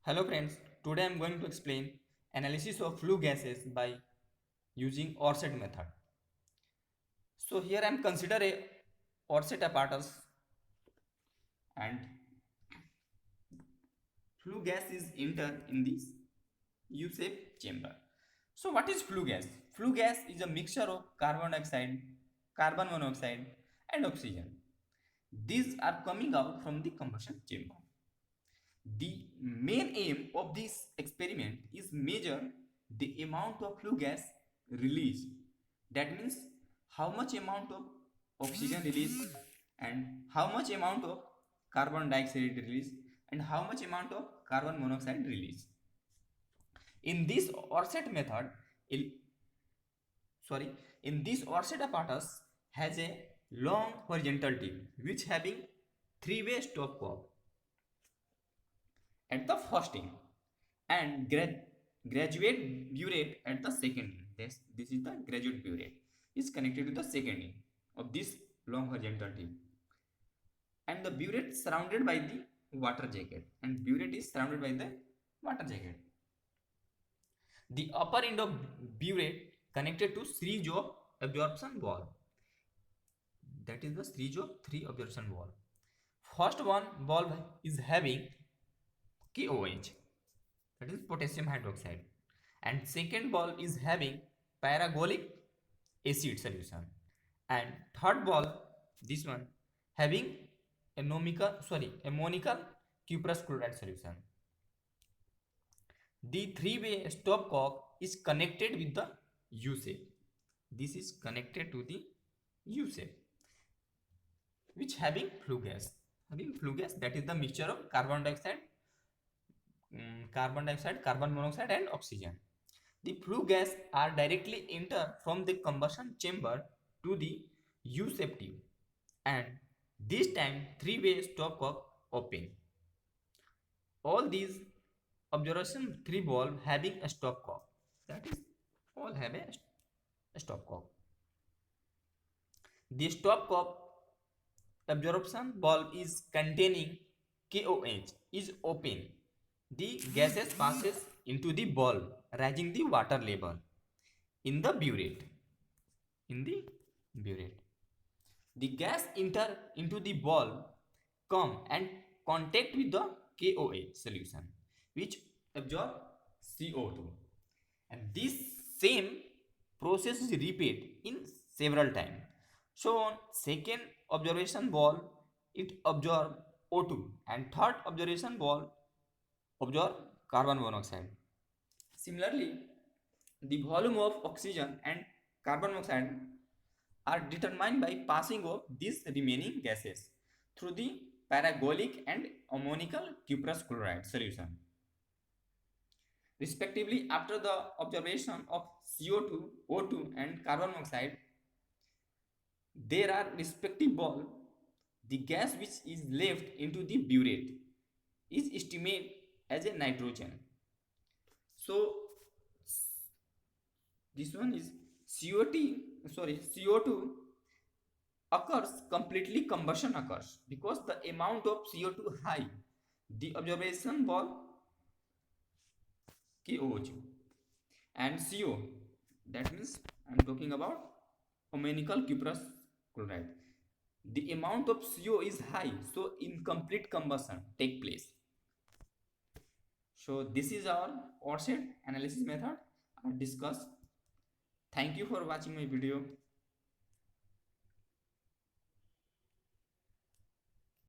Hello friends, today I am going to explain analysis of flue gases by using Orsted method. So here I am consider a Orsted apparatus and flue gas is enter in this U-shaped chamber. So what is flue gas? Flue gas is a mixture of carbon dioxide, carbon monoxide and oxygen. These are coming out from the combustion chamber. The main aim of this experiment is measure the amount of flue gas released. That means how much amount of oxygen released and how much amount of carbon dioxide released and how much amount of carbon monoxide released. In this Orsted method, in, in this Orsted apparatus has a long horizontal tip which having three-way stopcock at the first end and graduate burette at the second end. This is the graduate burette is connected to the second end of this long horizontal tube, and the burette surrounded by the water jacket, and burette is surrounded by the water jacket. The upper end of burette connected to series of absorption valve. That is the series of three absorption valve. First one valve is having KOH, that is potassium hydroxide, and second valve is having paragolic acid solution, and third valve, this one, having ammonical cuprous chloride solution. The three-way stopcock is connected with the U shape. This is connected to the U shape, which having flue gas. Having flue gas, that is the mixture of carbon dioxide, carbon monoxide, and oxygen. The flue gas are directly enter from the combustion chamber to the U-shaped tube, and this time three-way stopcock open. All these observation three valve having a stopcock. That is, all have a stopcock. The stopcock absorption valve is containing KOH is open. The gases passes into the valve, raising the water level in the burette. In the burette, the gas enter into the valve, come and contact with the KOH solution, which absorb CO2, and this same process is repeat in several times. So on second observation valve, it absorb O2, and third observation valve absorb carbon monoxide. Similarly, the volume of oxygen and carbon monoxide are determined by passing of these remaining gases through the paragolic and ammonical cuprous chloride solution. Respectively, after the observation of CO2, O2 and carbon monoxide, there are respective valve. The gas which is left into the burette is estimated as a nitrogen. So this one is CO2 occurs completely combustion occurs because the amount of CO2 high, the observation valve KOH and CO, that means I am talking about ammonical cuprous chloride. The amount of CO is high, so incomplete combustion take place. So this is our Orsted analysis method I discussed. Thank you for watching my video.